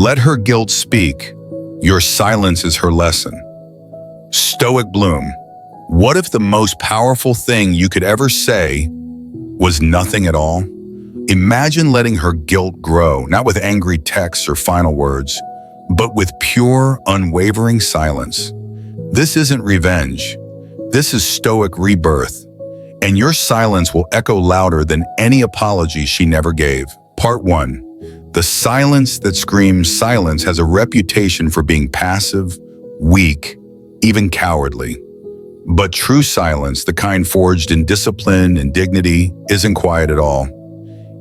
Let her guilt speak. Your silence is her lesson. Stoic Bloom. What if the most powerful thing you could ever say was nothing at all? Imagine letting her guilt grow, not with angry texts or final words, but with pure, unwavering silence. This isn't revenge. This is Stoic rebirth. And your silence will echo louder than any apology she never gave. Part 1. The silence that screams silence has a reputation for being passive, weak, even cowardly. But true silence, the kind forged in discipline and dignity, isn't quiet at all.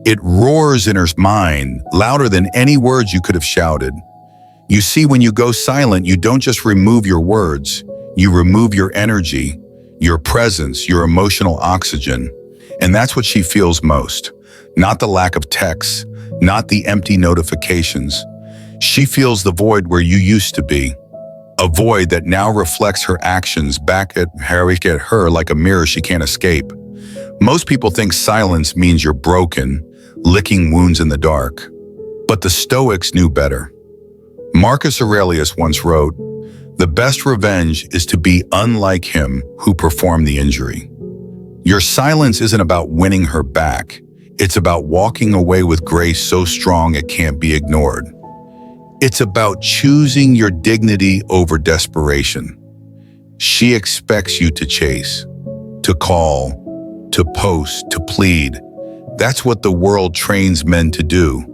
It roars in her mind, louder than any words you could have shouted. You see, when you go silent, you don't just remove your words, you remove your energy, your presence, your emotional oxygen. And that's what she feels most. Not the lack of texts, not the empty notifications. She feels the void where you used to be. A void that now reflects her actions back at her like a mirror she can't escape. Most people think silence means you're broken, licking wounds in the dark. But the Stoics knew better. Marcus Aurelius once wrote, "The best revenge is to be unlike him who performed the injury." Your silence isn't about winning her back. It's about walking away with grace so strong it can't be ignored. It's about choosing your dignity over desperation. She expects you to chase, to call, to post, to plead. That's what the world trains men to do.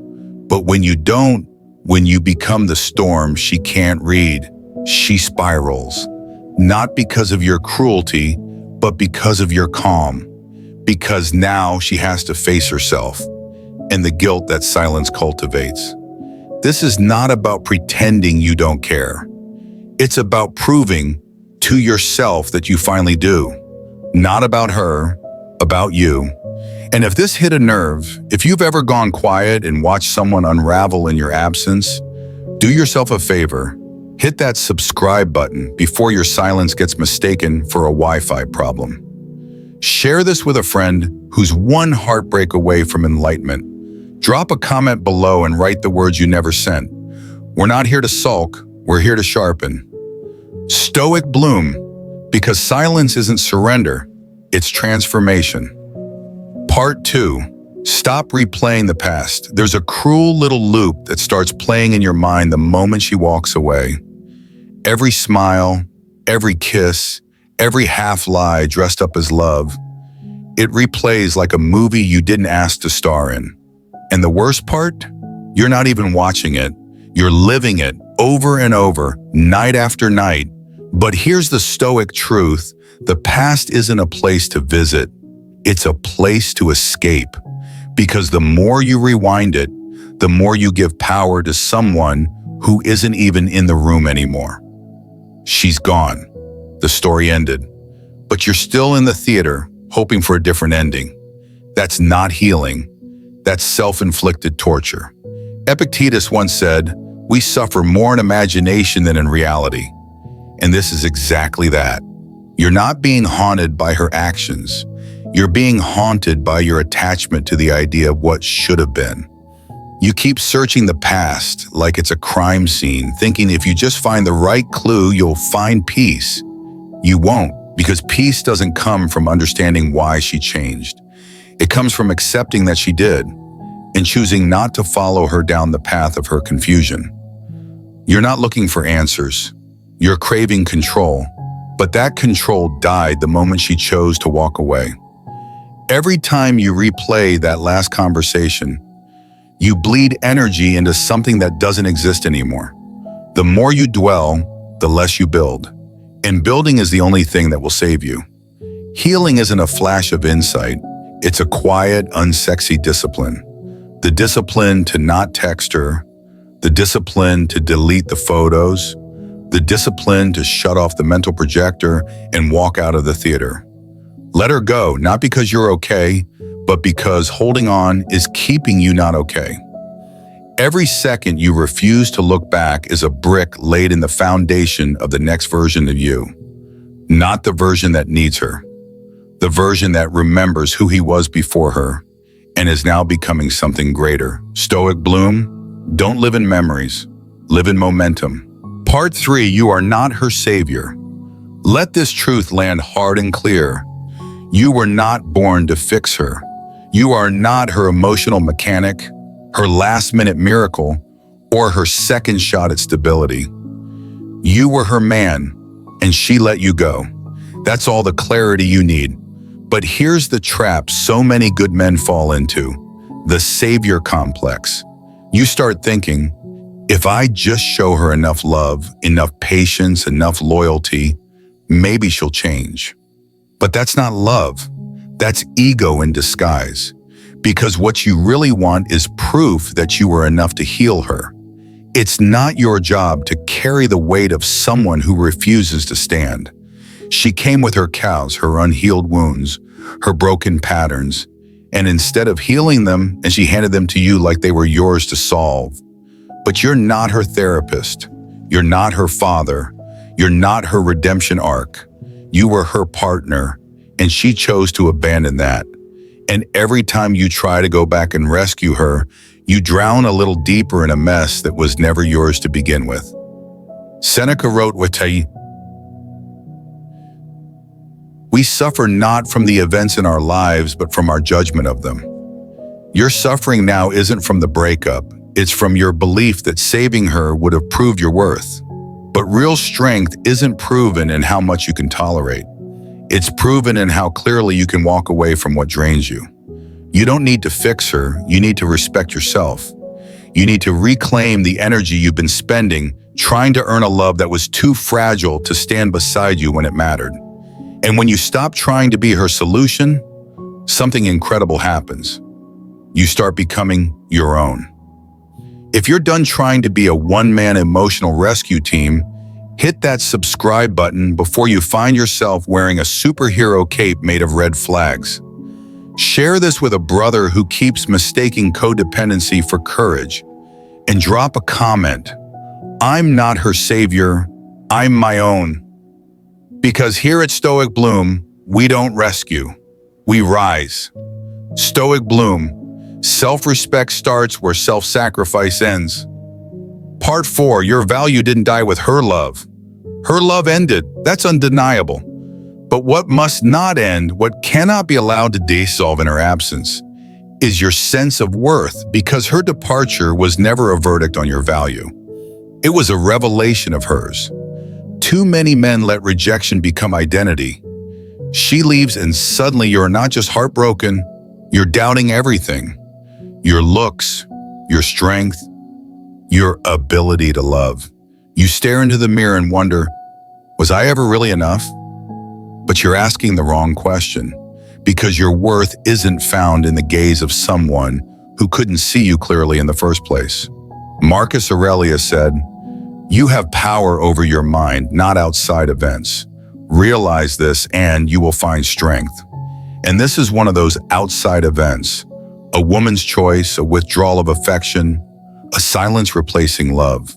But when you don't, when you become the storm she can't read, she spirals. Not because of your cruelty, but because of your calm. Because now she has to face herself and the guilt that silence cultivates. This is not about pretending you don't care. It's about proving to yourself that you finally do. Not about her, about you. And if this hit a nerve, if you've ever gone quiet and watched someone unravel in your absence, do yourself a favor. Hit that subscribe button before your silence gets mistaken for a Wi-Fi problem. Share this with a friend who's one heartbreak away from enlightenment. Drop a comment below and write the words you never sent. We're not here to sulk, we're here to sharpen. Stoic Bloom, because silence isn't surrender, it's transformation. Part 2. Stop replaying the past. There's a cruel little loop that starts playing in your mind the moment she walks away. Every smile, every kiss, every half-lie dressed up as love. It replays like a movie you didn't ask to star in. And the worst part? You're not even watching it. You're living it over and over, night after night. But here's the Stoic truth. The past isn't a place to visit. It's a place to escape. Because the more you rewind it, the more you give power to someone who isn't even in the room anymore. She's gone. The story ended. But you're still in the theater, hoping for a different ending. That's not healing. That's self-inflicted torture. Epictetus once said, "We suffer more in imagination than in reality." And this is exactly that. You're not being haunted by her actions. You're being haunted by your attachment to the idea of what should have been. You keep searching the past like it's a crime scene, thinking if you just find the right clue, you'll find peace. You won't, because peace doesn't come from understanding why she changed. It comes from accepting that she did, and choosing not to follow her down the path of her confusion. You're not looking for answers. You're craving control, but that control died the moment she chose to walk away. Every time you replay that last conversation, you bleed energy into something that doesn't exist anymore. The more you dwell, the less you build. And building is the only thing that will save you. Healing isn't a flash of insight. It's a quiet, unsexy discipline. The discipline to not text her, the discipline to delete the photos, the discipline to shut off the mental projector and walk out of the theater. Let her go, not because you're okay, but because holding on is keeping you not okay. Every second you refuse to look back is a brick laid in the foundation of the next version of you. Not the version that needs her. The version that remembers who he was before her and is now becoming something greater. Stoic Bloom, don't live in memories. live in momentum. Part 3, you are not her savior. Let this truth land hard and clear. You were not born to fix her. You are not her emotional mechanic, her last-minute miracle, or her second shot at stability. You were her man, and she let you go. That's all the clarity you need. But here's the trap so many good men fall into: the savior complex. You start thinking, if I just show her enough love, enough patience, enough loyalty, maybe she'll change. But that's not love. That's ego in disguise. Because what you really want is proof that you were enough to heal her. It's not your job to carry the weight of someone who refuses to stand. She came with her cows, her unhealed wounds, her broken patterns, and instead of healing them, and she handed them to you like they were yours to solve. But you're not her therapist. You're not her father. You're not her redemption arc. You were her partner, and she chose to abandon that. And every time you try to go back and rescue her, you drown a little deeper in a mess that was never yours to begin with. Seneca wrote, "We suffer not from the events in our lives, but from our judgment of them." Your suffering now isn't from the breakup. It's from your belief that saving her would have proved your worth. But real strength isn't proven in how much you can tolerate. It's proven in how clearly you can walk away from what drains you. You don't need to fix her. You need to respect yourself. You need to reclaim the energy you've been spending trying to earn a love that was too fragile to stand beside you when it mattered. And when you stop trying to be her solution, something incredible happens. You start becoming your own. If you're done trying to be a one-man emotional rescue team, hit that subscribe button before you find yourself wearing a superhero cape made of red flags. Share this with a brother who keeps mistaking codependency for courage, and drop a comment. I'm not her savior, I'm my own. Because here at Stoic Bloom, we don't rescue, we rise. Stoic Bloom, self-respect starts where self-sacrifice ends. Part 4, your value didn't die with her love. Her love ended, that's undeniable. But what must not end, what cannot be allowed to dissolve in her absence, is your sense of worth, because her departure was never a verdict on your value. It was a revelation of hers. Too many men let rejection become identity. She leaves and suddenly you're not just heartbroken, you're doubting everything. Your looks, your strength, your ability to love. You stare into the mirror and wonder, was I ever really enough? But you're asking the wrong question, because your worth isn't found in the gaze of someone who couldn't see you clearly in the first place. Marcus Aurelius said, "You have power over your mind, not outside events. Realize this and you will find strength." And this is one of those outside events. A woman's choice, a withdrawal of affection, a silence replacing love.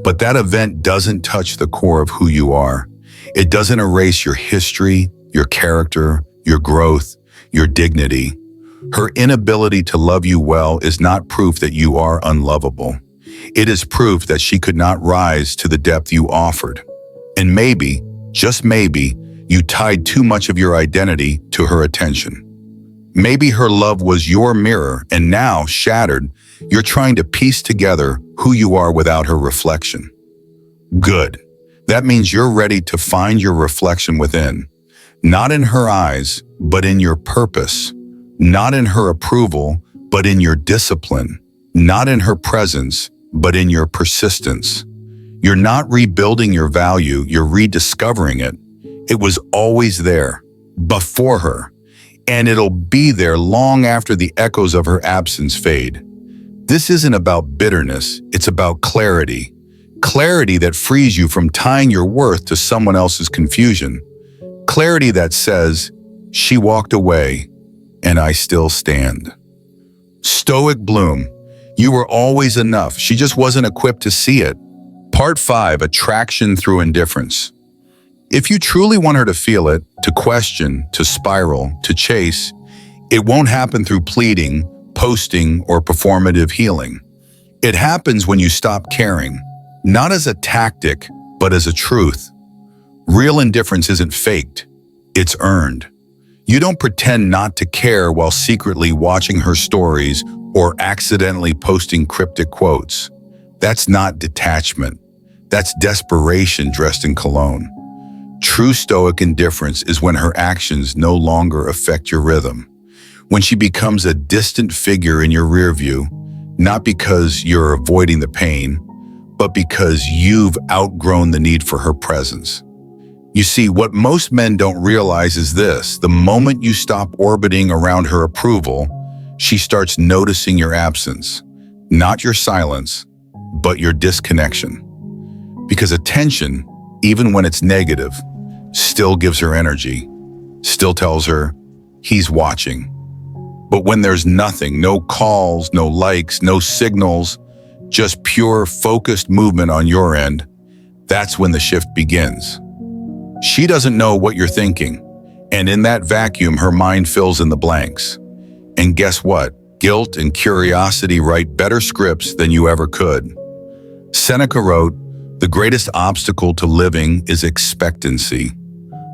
But that event doesn't touch the core of who you are. It doesn't erase your history, your character, your growth, your dignity. Her inability to love you well is not proof that you are unlovable. It is proof that she could not rise to the depth you offered. And maybe, just maybe, you tied too much of your identity to her attention. Maybe her love was your mirror, and now, shattered, you're trying to piece together who you are without her reflection. Good. That means you're ready to find your reflection within. Not in her eyes, but in your purpose. Not in her approval, but in your discipline. Not in her presence, but in your persistence. You're not rebuilding your value, you're rediscovering it. It was always there, before her, and it'll be there long after the echoes of her absence fade. This isn't about bitterness, it's about clarity. Clarity that frees you from tying your worth to someone else's confusion. Clarity that says, she walked away, and I still stand. Stoic Bloom, you were always enough, she just wasn't equipped to see it. Part 5, attraction through indifference. If you truly want her to feel it, to question, to spiral, to chase, it won't happen through pleading, posting, or performative healing. It happens when you stop caring. not as a tactic, but as a truth. Real indifference isn't faked, it's earned. You don't pretend not to care while secretly watching her stories or accidentally posting cryptic quotes. That's not detachment. That's desperation dressed in cologne. True Stoic indifference is when her actions no longer affect your rhythm. When she becomes a distant figure in your rear view, not because you're avoiding the pain, but because you've outgrown the need for her presence. You see, what most men don't realize is this: the moment you stop orbiting around her approval, she starts noticing your absence, not your silence, but your disconnection. Because attention, even when it's negative, still gives her energy, still tells her, he's watching. But when there's nothing, no calls, no likes, no signals, just pure focused movement on your end, that's when the shift begins. She doesn't know what you're thinking, and in that vacuum, her mind fills in the blanks. And guess what? Guilt and curiosity write better scripts than you ever could. Seneca wrote, "The greatest obstacle to living is expectancy."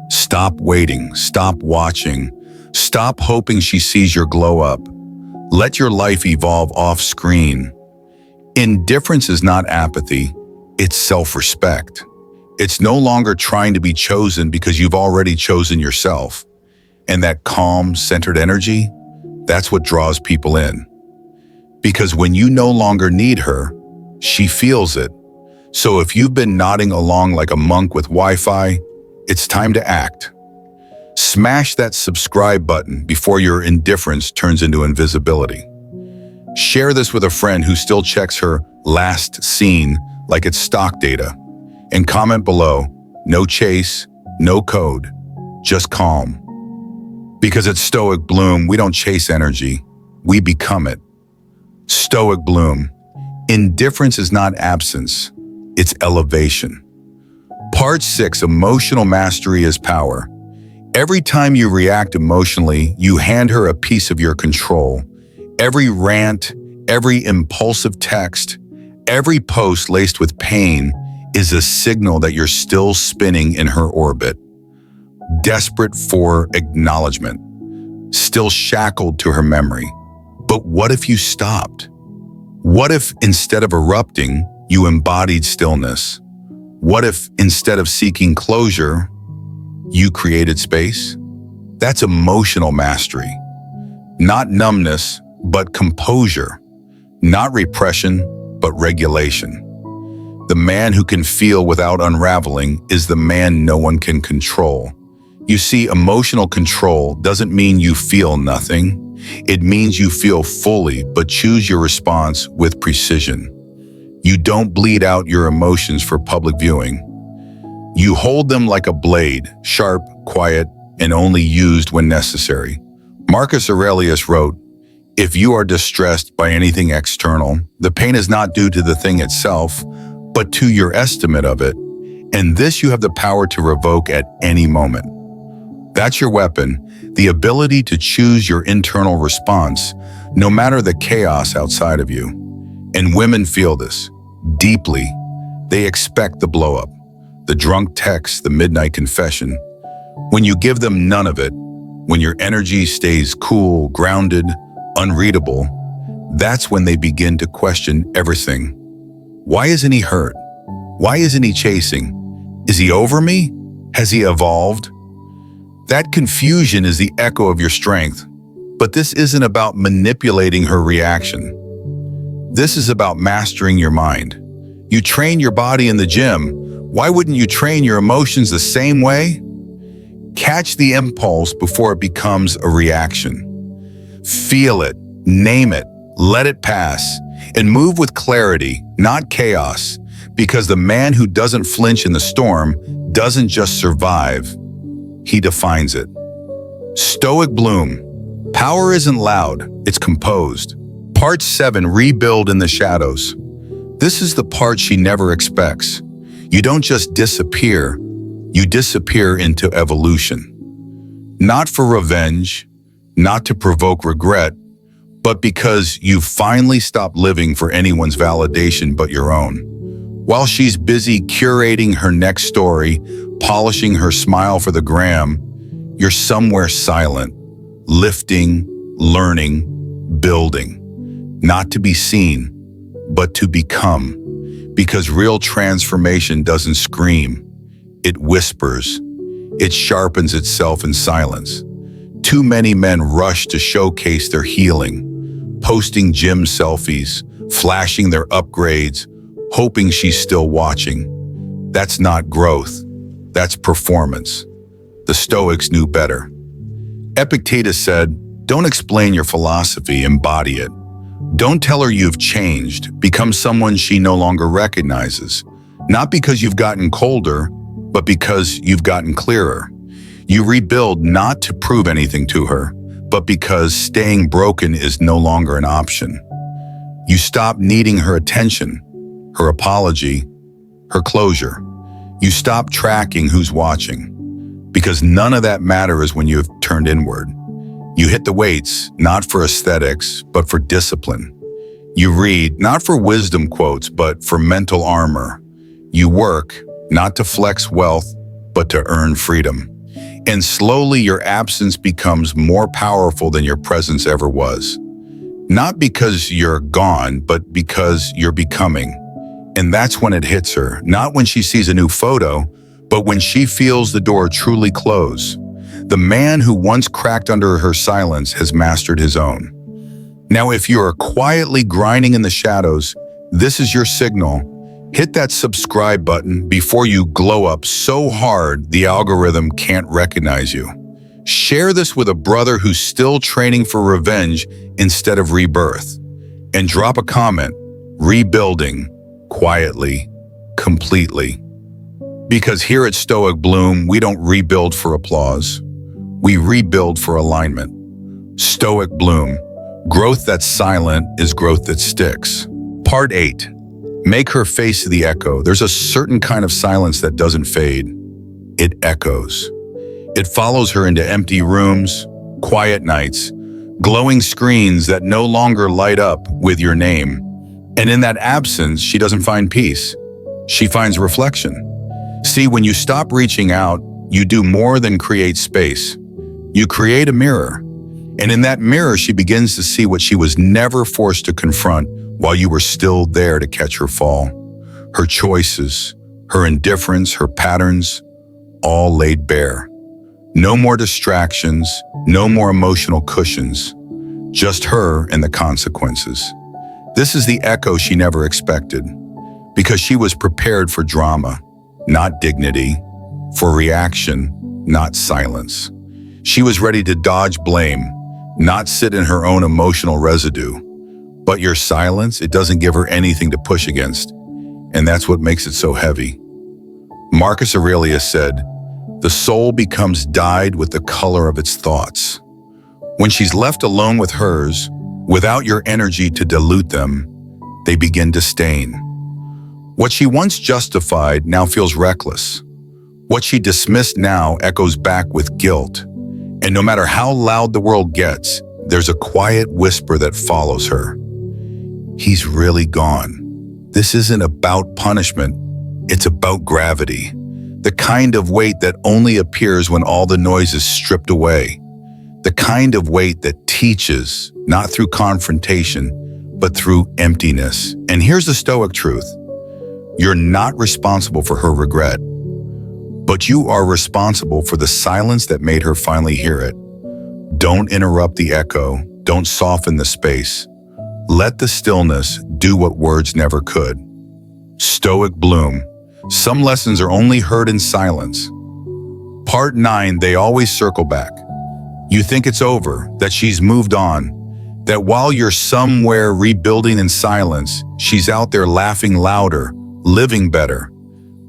Stop waiting, stop watching, stop hoping she sees your glow up. Let your life evolve off screen. Indifference is not apathy, it's self-respect. It's no longer trying to be chosen because you've already chosen yourself. And that calm, centered energy, that's what draws people in. Because when you no longer need her, she feels it. So if you've been nodding along like a monk with Wi-Fi, it's time to act. Smash that subscribe button before your indifference turns into invisibility. Share this with a friend who still checks her last seen like it's stock data. And comment below, no chase, no code, just calm. Because at Stoic Bloom, we don't chase energy, we become it. Stoic Bloom, indifference is not absence, it's elevation. Part 6, emotional mastery is power. Every time you react emotionally, you hand her a piece of your control. Every rant, every impulsive text, every post laced with pain is a signal that you're still spinning in her orbit, desperate for acknowledgement, still shackled to her memory. But what if you stopped? What if instead of erupting, you embodied stillness? What if instead of seeking closure, you created space? That's emotional mastery. Not numbness, but composure. Not repression, but regulation. The man who can feel without unraveling is the man no one can control. You see, emotional control doesn't mean you feel nothing. It means you feel fully, but choose your response with precision. You don't bleed out your emotions for public viewing. You hold them like a blade, sharp, quiet, and only used when necessary. Marcus Aurelius wrote, "If you are distressed by anything external, the pain is not due to the thing itself, but to your estimate of it, and this you have the power to revoke at any moment." That's your weapon, the ability to choose your internal response, no matter the chaos outside of you. And women feel this deeply. They expect the blow-up, the drunk text, the midnight confession. When you give them none of it, when your energy stays cool, grounded, unreadable, that's when they begin to question everything. Why isn't he hurt? Why isn't he chasing? Is he over me? Has he evolved? That confusion is the echo of your strength. But this isn't about manipulating her reaction. This is about mastering your mind. You train your body in the gym. Why wouldn't you train your emotions the same way? Catch the impulse before it becomes a reaction. Feel it, name it, let it pass, and move with clarity, not chaos, because the man who doesn't flinch in the storm doesn't just survive, he defines it. Stoic Bloom. Power isn't loud, it's composed. Part 7, rebuild in the shadows. This is the part she never expects. You don't just disappear, you disappear into evolution. Not for revenge, not to provoke regret, but because you've finally stopped living for anyone's validation but your own. While she's busy curating her next story, polishing her smile for the gram, you're somewhere silent, lifting, learning, building. Not to be seen, but to become. Because real transformation doesn't scream, it whispers. It sharpens itself in silence. Too many men rush to showcase their healing, posting gym selfies, flashing their upgrades, hoping she's still watching. That's not growth, that's performance. The Stoics knew better. Epictetus said, "Don't explain your philosophy, embody it. Don't tell her you've changed, become someone she no longer recognizes. Not because you've gotten colder, but because you've gotten clearer. You rebuild not to prove anything to her, but because staying broken is no longer an option. You stop needing her attention, her apology, her closure. You stop tracking who's watching, because none of that matters when you have turned inward. You hit the weights, not for aesthetics, but for discipline. You read, not for wisdom quotes, but for mental armor. You work, not to flex wealth, but to earn freedom. And slowly your absence becomes more powerful than your presence ever was. Not because you're gone, but because you're becoming. And that's when it hits her, not when she sees a new photo, but when she feels the door truly close. The man who once cracked under her silence has mastered his own. Now, if you are quietly grinding in the shadows, this is your signal. Hit that subscribe button before you glow up so hard the algorithm can't recognize you. Share this with a brother who's still training for revenge instead of rebirth. And drop a comment, rebuilding, quietly, completely. Because here at Stoic Bloom, we don't rebuild for applause. We rebuild for alignment. Stoic Bloom, growth that's silent is growth that sticks. Part 8. Make her face the echo. There's a certain kind of silence that doesn't fade. It echoes. It follows her into empty rooms, quiet nights, glowing screens that no longer light up with your name. And in that absence, she doesn't find peace. She finds reflection. See, when you stop reaching out, you do more than create space. You create a mirror. And in that mirror, she begins to see what she was never forced to confront while you were still there to catch her fall. Her choices, her indifference, her patterns, all laid bare. No more distractions, no more emotional cushions, just her and the consequences. This is the echo she never expected, because she was prepared for drama, not dignity, for reaction, not silence. She was ready to dodge blame, not sit in her own emotional residue. But your silence, it doesn't give her anything to push against, and that's what makes it so heavy. Marcus Aurelius said, "The soul becomes dyed with the color of its thoughts." When she's left alone with hers, without your energy to dilute them, they begin to stain. What she once justified now feels reckless. What she dismissed now echoes back with guilt. And no matter how loud the world gets, there's a quiet whisper that follows her. He's really gone. This isn't about punishment, it's about gravity. The kind of weight that only appears when all the noise is stripped away. The kind of weight that teaches, not through confrontation, but through emptiness. And here's the Stoic truth. You're not responsible for her regret, but you are responsible for the silence that made her finally hear it. Don't interrupt the echo. Don't soften the space. Let the stillness do what words never could. Stoic Bloom. Some lessons are only heard in silence. Part 9, they always circle back. You think it's over, that she's moved on, that while you're somewhere rebuilding in silence, she's out there laughing louder, living better.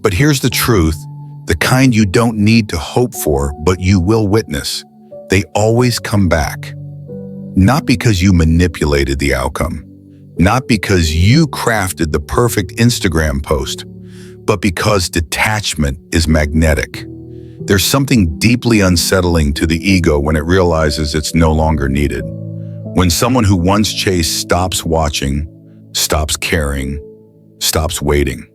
But here's the truth, the kind you don't need to hope for, but you will witness. They always come back. Not because you manipulated the outcome, not because you crafted the perfect Instagram post, but because detachment is magnetic. There's something deeply unsettling to the ego when it realizes it's no longer needed. When someone who once chased stops watching, stops caring, stops waiting.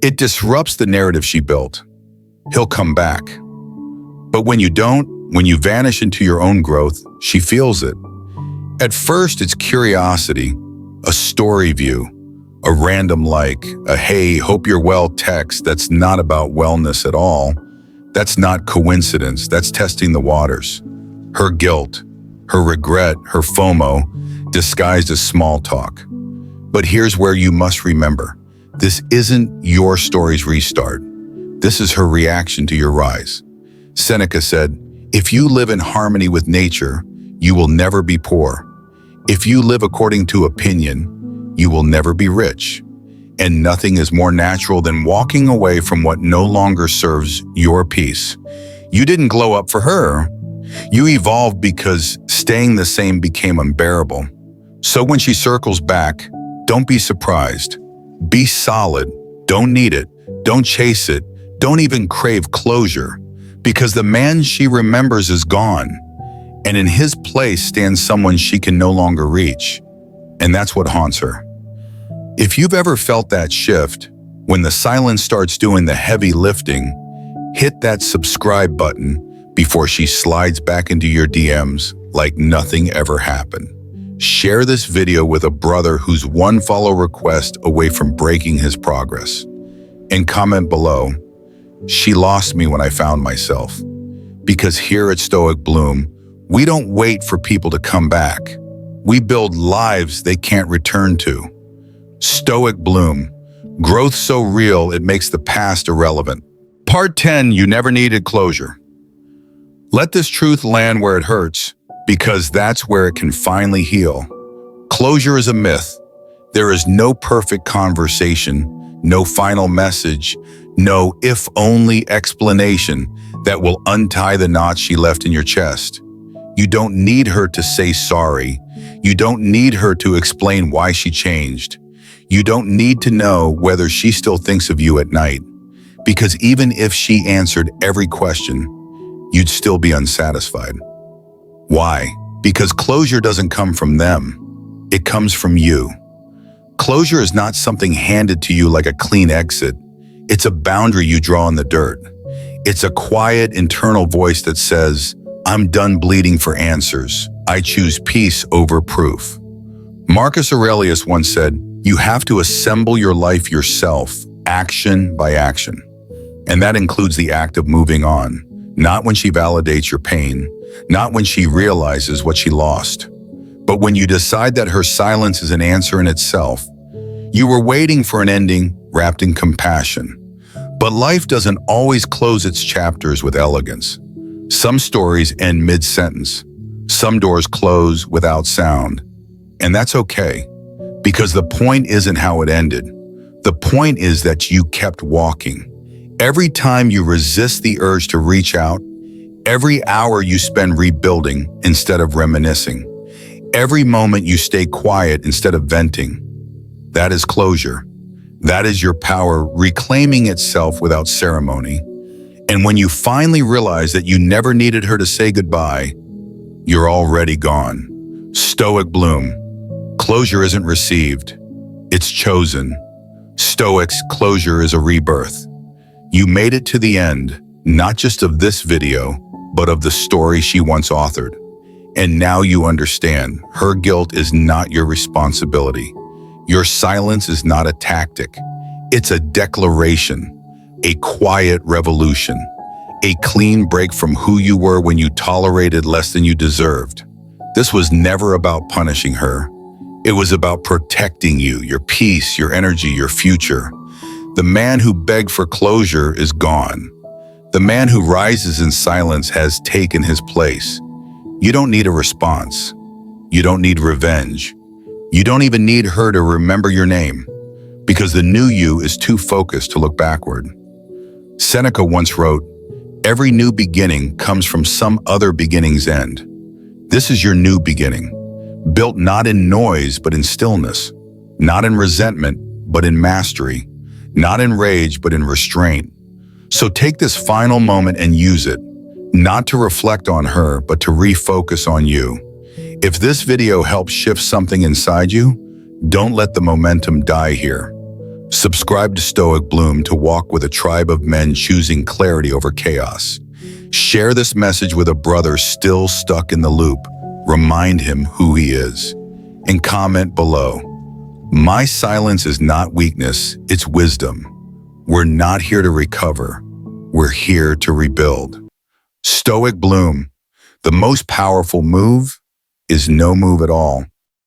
It disrupts the narrative she built. He'll come back. But when you don't, when you vanish into your own growth, she feels it. At first, it's curiosity, a story view, a random like, a hey, hope you're well text that's not about wellness at all. That's not coincidence, that's testing the waters. Her guilt, her regret, her FOMO, disguised as small talk. But here's where you must remember, this isn't your story's restart. This is her reaction to your rise. Seneca said, if you live in harmony with nature, you will never be poor. If you live according to opinion, you will never be rich. And nothing is more natural than walking away from what no longer serves your peace. You didn't glow up for her. You evolved because staying the same became unbearable. So when she circles back, don't be surprised. Be solid. Don't need it. Don't chase it. Don't even crave closure. Because the man she remembers is gone. And in his place stands someone she can no longer reach. And that's what haunts her. If you've ever felt that shift, when the silence starts doing the heavy lifting, hit that subscribe button before she slides back into your DMs like nothing ever happened. Share this video with a brother who's one follow request away from breaking his progress. And comment below, she lost me when I found myself. Because here at Stoic Bloom, we don't wait for people to come back. We build lives they can't return to. Stoic Bloom, growth so real it makes the past irrelevant. Part 10, you never needed closure. Let this truth land where it hurts, because that's where it can finally heal. Closure is a myth. There is no perfect conversation, no final message, no if-only explanation that will untie the knots she left in your chest. You don't need her to say sorry. You don't need her to explain why she changed. You don't need to know whether she still thinks of you at night. Because even if she answered every question, you'd still be unsatisfied. Why? Because closure doesn't come from them. It comes from you. Closure is not something handed to you like a clean exit. It's a boundary you draw in the dirt. It's a quiet internal voice that says, I'm done bleeding for answers. I choose peace over proof. Marcus Aurelius once said, you have to assemble your life yourself, action by action. And that includes the act of moving on, not when she validates your pain, not when she realizes what she lost, but when you decide that her silence is an answer in itself. You were waiting for an ending wrapped in compassion. But life doesn't always close its chapters with elegance. Some stories end mid-sentence. Some doors close without sound. And that's okay, because the point isn't how it ended. The point is that you kept walking. Every time you resist the urge to reach out, every hour you spend rebuilding instead of reminiscing, every moment you stay quiet instead of venting, that is closure. That is your power reclaiming itself without ceremony. And when you finally realize that you never needed her to say goodbye, you're already gone. Stoic Bloom. Closure isn't received, it's chosen. Stoic's closure is a rebirth. You made it to the end, not just of this video, but of the story she once authored. And now you understand, her guilt is not your responsibility. Your silence is not a tactic. It's a declaration, a quiet revolution, a clean break from who you were when you tolerated less than you deserved. This was never about punishing her. It was about protecting you, your peace, your energy, your future. The man who begged for closure is gone. The man who rises in silence has taken his place. You don't need a response. You don't need revenge. You don't even need her to remember your name, because the new you is too focused to look backward. Seneca once wrote, every new beginning comes from some other beginning's end. This is your new beginning, built not in noise but in stillness, not in resentment but in mastery, not in rage but in restraint. So take this final moment and use it, not to reflect on her but to refocus on you. If this video helps shift something inside you, don't let the momentum die here. Subscribe to Stoic Bloom to walk with a tribe of men choosing clarity over chaos. Share this message with a brother still stuck in the loop. Remind him who he is. And comment below. My silence is not weakness, it's wisdom. We're not here to recover. We're here to rebuild. Stoic Bloom. The most powerful move is no move at all.